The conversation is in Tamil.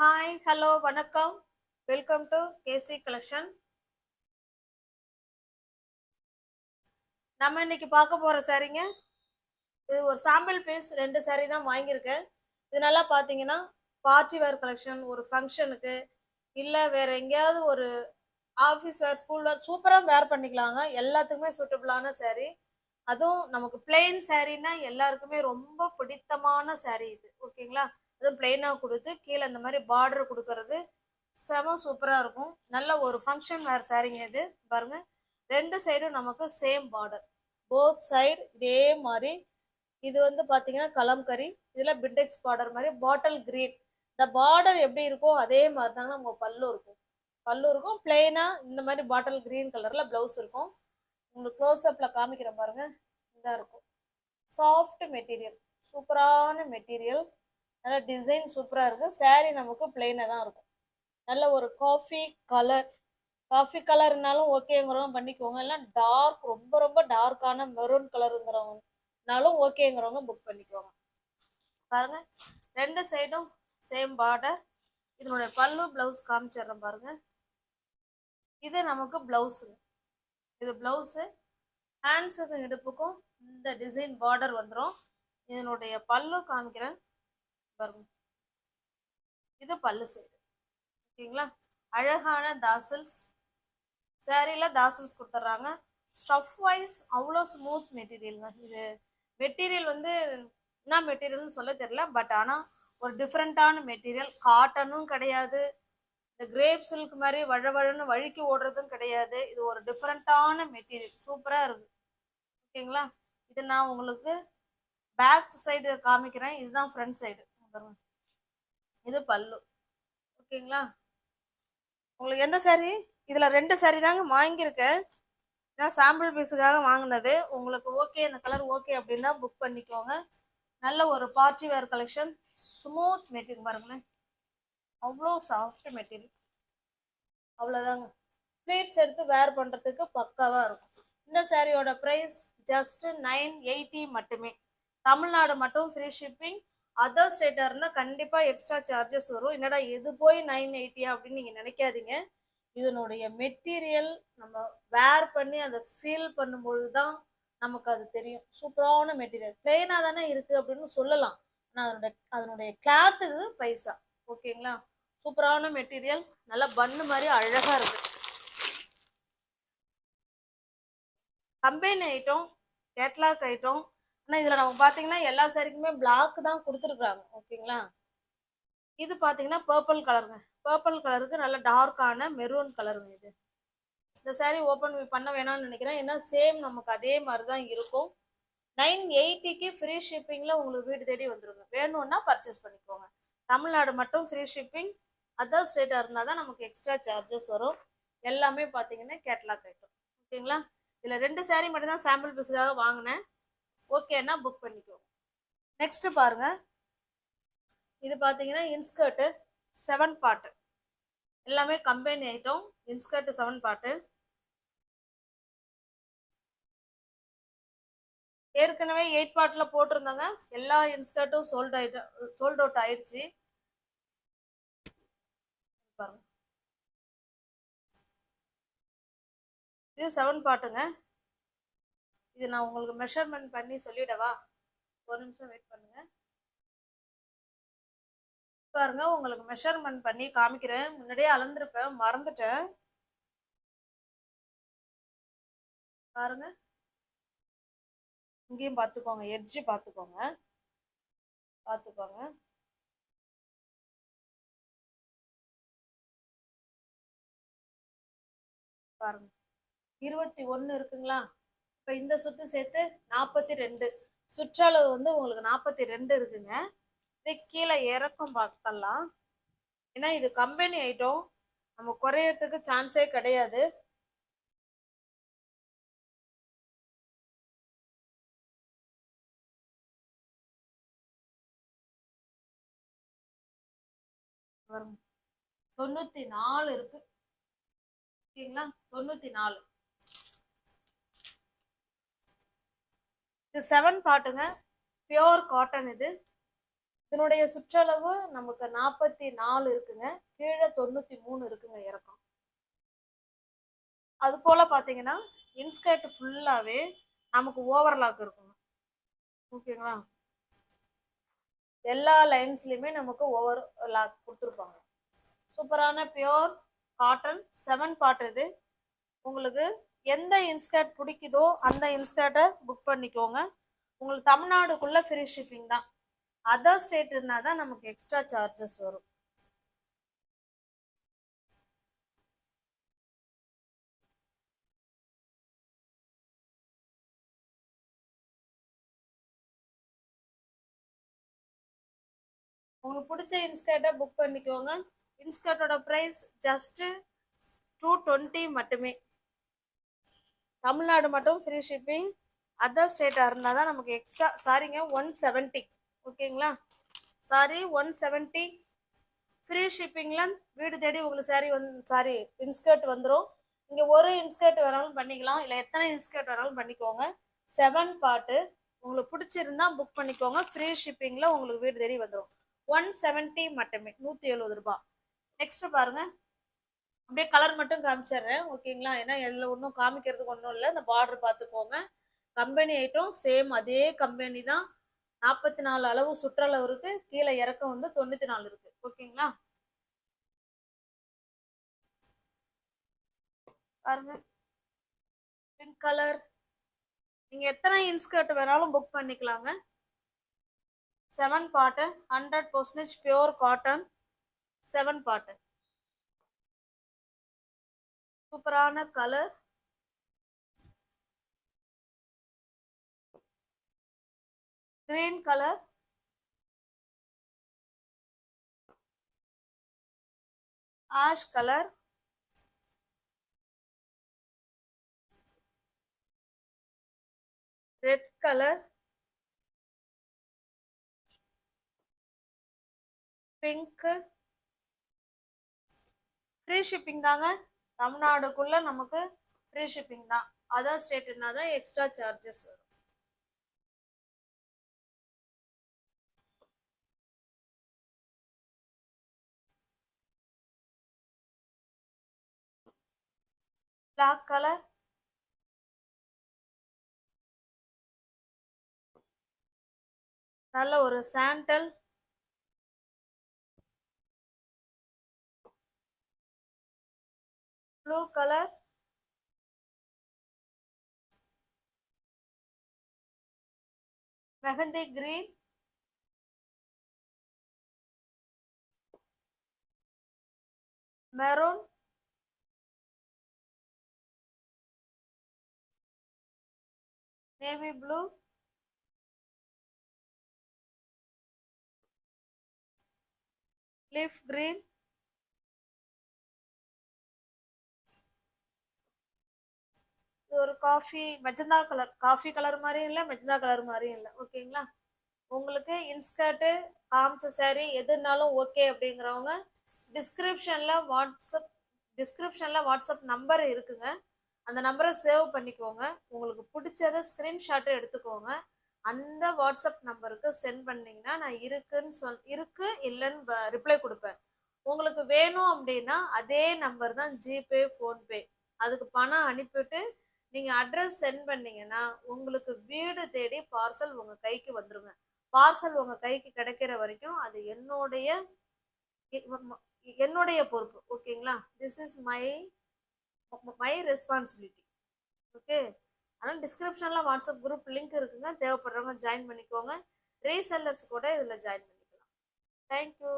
ஹாய் ஹலோ வணக்கம். Welcome to KC collection. நம்ம இன்னைக்கு பார்க்க போற சாரீங்க, இது ஒரு சாம்பிள் பீஸ் 2 சாரீ தான் வாங்கியிருக்கேன். இது நல்லா பார்த்தீங்கன்னா பார்ட்டி வேர் கலெக்ஷன், ஒரு ஃபங்க்ஷனுக்கு இல்லை வேற எங்கேயாவது ஒரு ஆஃபீஸ் வேர் ஸ்கூல் வேர் சூப்பராக வேர் பண்ணிக்கலாங்க. எல்லாத்துக்குமே சூட்டபிளான சாரீ. அதுவும் நமக்கு பிளெயின் சாரீனா எல்லாருக்குமே ரொம்ப பிடித்தமான சாரீ இது. ஓகேங்களா? அதுவும் பிளெயினாக கொடுத்து கீழே இந்த மாதிரி பார்டர் கொடுக்கறது செம சூப்பராக இருக்கும். நல்ல ஒரு ஃபங்க்ஷன் வேர் சாரீங்க இது. பாருங்க, 2 சைடும் நமக்கு சேம் பார்டர், போத் சைடு இதே மாதிரி. இது வந்து பார்த்தீங்கன்னா கலம்கரி, இதில் பிண்டெக்ஸ் பார்டர் மாதிரி பாட்டில் கிரீன். இந்த பார்டர் எப்படி இருக்கோ அதே மாதிரி தாங்க நம்ம பல்லு இருக்கும். பல்லு இருக்கும் பிளெயினாக இந்த மாதிரி பாட்டில் கிரீன் கலரில் ப்ளவுஸ் இருக்கும். உங்களுக்கு க்ளோஸ்அப்பில் காமிக்கிற பாருங்க, இதாக இருக்கும். சாஃப்ட் மெட்டீரியல், சூப்பரான மெட்டீரியல், நல்ல டிசைன் சூப்பராக இருக்குது. சாரீ நமக்கு பிளெயினாக தான் இருக்கும். நல்ல ஒரு காஃபி கலர்னாலும் ஓகேங்கிறவங்க பண்ணிக்கோங்க. இல்லை டார்க், ரொம்ப ரொம்ப டார்க்கான மெரூன் கலருங்கிறவங்கனாலும் ஓகேங்கிறவங்க புக் பண்ணிக்கோங்க. பாருங்க, 2 சைடும் சேம் பார்டர். இதனுடைய பல்லு பிளவுஸ் காமிச்சிடுறேன் பாருங்க. இது நமக்கு பிளவுஸுங்க. இது பிளவுஸு. ஹேண்ட்ஸுக்கும் இடுப்புக்கும் இந்த டிசைன் பார்டர் வந்துடும். இதனுடைய பல்லு காமிக்கிறேன் பாருங்க. இது பல்லு சைடு. ஓகேங்களா? அழகான தாசல்ஸ் சாரியில தாசல்ஸ் கொடுத்துட்றாங்க. ஸ்டஃப் வைஸ் அவ்வளோ ஸ்மூத் மெட்டீரியலுங்க. இது மெட்டீரியல் வந்து என்ன மெட்டீரியல்னு சொல்ல தெரியல, பட் ஆனால் ஒரு டிஃப்ரெண்ட்டான மெட்டீரியல். காட்டனும் கிடையாது, இந்த கிரேப் சில்க் மாதிரி வழவழன்னு வழுக்கி ஓடுறதும் கிடையாது. இது ஒரு டிஃப்ரெண்ட்டான மெட்டீரியல், சூப்பராக இருக்குது. ஓகேங்களா? இது நான் உங்களுக்கு பேக் சைடு காமிக்கிறேன். இதுதான் ஃப்ரண்ட் சைடு. இது பல்லு. ஓகேங்களா? உங்களுக்கு எந்த சாரீ? இதில் 2 சாரீ தாங்க வாங்கியிருக்கேன். ஏன்னா சாம்பிள் பீஸுக்காக வாங்கினது. உங்களுக்கு ஓகே, இந்த கலர் ஓகே அப்படின்னா புக் பண்ணிக்கோங்க. நல்ல ஒரு party wear collection, smooth material பாருங்களேன், அவ்வளோ சாஃப்ட் மெட்டீரியல். அவ்வளோதாங்க, ஃப்ளீட்ஸ் எடுத்து வேர் பண்ணுறதுக்கு பக்காவாக இருக்கும். இந்த சாரியோட ப்ரைஸ் ஜஸ்ட் 980 மட்டுமே. தமிழ்நாடு மட்டும் ஃப்ரீ ஷிப்பிங். அதர் ஸ்டேட்டாக இருந்தால் கண்டிப்பாக எக்ஸ்ட்ரா சார்ஜஸ் வரும். என்னடா இது போய் 980 அப்படின்னு நீங்கள் நினைக்காதீங்க. இதனுடைய மெட்டீரியல் நம்ம வேர் பண்ணி அதை ஃபீல் பண்ணும்பொழுது தான் நமக்கு அது தெரியும். சூப்பரான மெட்டீரியல். பிளெயினாக தானே இருக்குது அப்படின்னு சொல்லலாம், ஆனால் அதனுடைய கிளாத்துக்கு பைசா. ஓகேங்களா? சூப்பரான மெட்டீரியல், நல்லா பன்னு மாதிரி அழகாக இருக்குது. Company item, catalogue item. ஆனால் இதில் நம்ம பார்த்தீங்கன்னா எல்லா சாரிக்குமே பிளாக் தான் கொடுத்துருக்குறாங்க. ஓகேங்களா? இது பார்த்தீங்கன்னா பர்பிள் கலருங்க. பர்பிள் கலருக்கு நல்ல டார்க்கான மெரூன் கலருங்க. இது இந்த சாரீ ஓப்பன் பண்ண வேணாம்னு நினைக்கிறேன், ஏன்னா சேம் நமக்கு அதே மாதிரி தான் இருக்கும். 980க்கு ஃப்ரீ ஷிப்பிங்கில் உங்களுக்கு வீடு தேடி வந்துருங்க. வேணும்னா பர்ச்சேஸ் பண்ணிக்கோங்க. தமிழ்நாடு மட்டும் ஃப்ரீ ஷிப்பிங். அதர் ஸ்டேட்டாக இருந்தால் தான் நமக்கு எக்ஸ்ட்ரா சார்ஜஸ் வரும். எல்லாமே பார்த்தீங்கன்னா கேட்லாக் ஐட்டம். ஓகேங்களா? இதில் 2 சாரீ மட்டும்தான் சாம்பிள் பீஸுக்காக வாங்கினேன். ஓகேன்னா புக் பண்ணிக்கோங்க. நெக்ஸ்ட் பாருங்க, இது பார்த்தீங்கன்னா இன்ஸ்கர்ட்டு 7 பார்ட்டு. எல்லாமே கம்பெனி ஐட்டம். Inskirt 7 part. ஏற்கனவே 8 பார்ட்ல போட்டிருந்தாங்க. எல்லா இன்ஸ்கர்ட்டும் சோல்ட் அவுட் ஆயிடுச்சு. பாருங்க, இது 7 பார்ட்டுங்க. இது நான் உங்களுக்கு மெஷர்மெண்ட் பண்ணி சொல்லிடவா? ஒரு நிமிஷம் வெயிட் பண்ணுங்க. பாருங்க, உங்களுக்கு மெஷர்மெண்ட் பண்ணி காமிக்கிறேன். முன்னாடியே அளந்திருப்பேன், மறந்துட்டேன். பாருங்க, இங்கேயும் பார்த்துக்கோங்க, எட்ஜு பார்த்துக்கோங்க. பாருங்க, 21 இருக்குங்களா? இப்போ இந்த சுத்து சேர்த்து 42. சுற்றளவு வந்து உங்களுக்கு 42 இருக்குங்க. இது கீழே இறக்கம் பார்க்கலாம். ஏன்னா இது கம்பெனி ஐட்டம், நம்ம குறையறதுக்கு சான்ஸே கிடையாது. வரும் 94 இருக்கு. ஓகேங்களா? 94. இது 7 பார்ட்டுங்க. Pure cotton. இது இதனுடைய சுற்றளவு நமக்கு 44 இருக்குங்க, கீழே 93 இருக்குங்க இறக்கம். அது போல பாத்தீங்கன்னா இன்ஸ்கர்ட் ஃபுல்லாவே நமக்கு ஓவர்லாக் இருக்கும். ஓகேங்களா, எல்லா லைன்ஸ்லயுமே நமக்கு ஓவர் லாக் கொடுத்துருப்பாங்க. சூப்பரான பியோர் காட்டன் 7 பார்ட். இது உங்களுக்கு எந்த இன்ஸ்கர்ட் பிடிக்குதோ அந்த இன்ஸ்கர்ட்டை புக் பண்ணிக்கோங்க. உங்களுக்கு தமிழ்நாடுக்குள்ள ஃப்ரீ ஷிப்பிங் தான். அதர் ஸ்டேட் இருந்தால் தான் நமக்கு எக்ஸ்ட்ரா சார்ஜஸ் வரும். உங்களுக்கு பிடிச்ச இன்ஸ்கர்ட்டை புக் பண்ணிக்கோங்க. இன்ஸ்கர்ட்டோட ப்ரைஸ் ஜஸ்ட் 220 மட்டுமே. தமிழ்நாடு மட்டும் ஃப்ரீ ஷிப்பிங். அதர் ஸ்டேட்டாக இருந்தால் தான் நமக்கு எக்ஸ்ட்ரா. சாரிங்க, 170. ஓகேங்களா, சாரி 170 ஃப்ரீ ஷிப்பிங்கில் வீடு தேடி உங்களுக்கு சாரி இன்ஸ்கர்ட் வந்துடும். இங்கே ஒரு இன்ஸ்கர்ட் வேணாலும் பண்ணிக்கலாம், இல்லை எத்தனை இன்ஸ்கர்ட் வேணாலும் பண்ணிக்கோங்க. 7 பார்ட்டு உங்களுக்கு பிடிச்சிருந்தா புக் பண்ணிக்கோங்க. ஃப்ரீ ஷிப்பிங்கில் உங்களுக்கு வீடு தேடி வந்துடும். 170 மட்டுமே, 170 ரூபாய். நெக்ஸ்ட் பாருங்க, அப்படியே கலர் மட்டும் காமிச்சிடுறேன். ஓகேங்களா, ஏன்னா இதில் ஒன்றும் காமிக்கிறதுக்கு ஒன்றும் இல்லை. இந்த பார்டர் பார்த்துக்கோங்க. கம்பெனி ஐட்டம் சேம் அதே கம்பெனி தான். 44 அளவு சுற்றளவு இருக்கு, கீழே இறக்கம் வந்து 94 இருக்கு. ஓகேங்களா, பாருங்க பிங்க் கலர். நீங்க எத்தனை இன்ஸ்கர்ட் வேணாலும் புக் பண்ணிக்கலாங்க. 7 பார்ட் 100% பியோர் காட்டன் 7 பார்ட். சூப்பரான colour, green colour, ash colour, red colour, pink. Free shipping தாங்க. தமிழ்நாடுக்குள்ள நமக்கு ஃப்ரீ ஷிப்பிங் தான். அதர் ஸ்டேட்னா தான் எக்ஸ்ட்ரா சார்ஜஸ் வரும். பிளாக் கலர், நல்ல ஒரு sandal, blue colour, mehndi green, maroon, navy blue, leaf green, ஒரு coffee magenta colour. Coffee colour மாதிரியும் இல்லை, மெஜந்தா கலர் மாதிரியும் இல்லை. ஓகேங்களா, உங்களுக்கு இன்ஸ்கர்ட்டு காமிச்ச சாரி எதுனாலும் ஓகே அப்படிங்கிறவங்க டிஸ்கிரிப்ஷனில் வாட்ஸ்அப் நம்பர் இருக்குங்க. அந்த நம்பரை சேவ் பண்ணிக்கோங்க. உங்களுக்கு பிடிச்சதை ஸ்க்ரீன்ஷாட்டு எடுத்துக்கோங்க. அந்த வாட்ஸ்அப் நம்பருக்கு சென்ட் பண்ணிங்கன்னா நான் இருக்கு இல்லைன்னு ரிப்ளை கொடுப்பேன். உங்களுக்கு வேணும் அப்படின்னா அதே நம்பர் தான் ஜிபே, ஃபோன்பே. அதுக்கு பணம் அனுப்பிவிட்டு நீங்கள் அட்ரஸ் சென்ட் பண்ணீங்கன்னா உங்களுக்கு வீடு தேடி பார்சல் உங்கள் கைக்கு வந்துருங்க. பார்சல் உங்கள் கைக்கு கிடைக்கிற வரைக்கும் அது என்னுடைய பொறுப்பு. ஓகேங்களா, this is my responsibility. Okay, அதனால் டிஸ்கிரிப்ஷனில் வாட்ஸ்அப் குரூப் லிங்க் இருக்குங்க. தேவைப்படுறவங்க ஜாயின் பண்ணிக்கோங்க. ரீசெல்லர்ஸ் கூட இதில் ஜாயின் பண்ணிக்கலாம். தேங்க்யூ.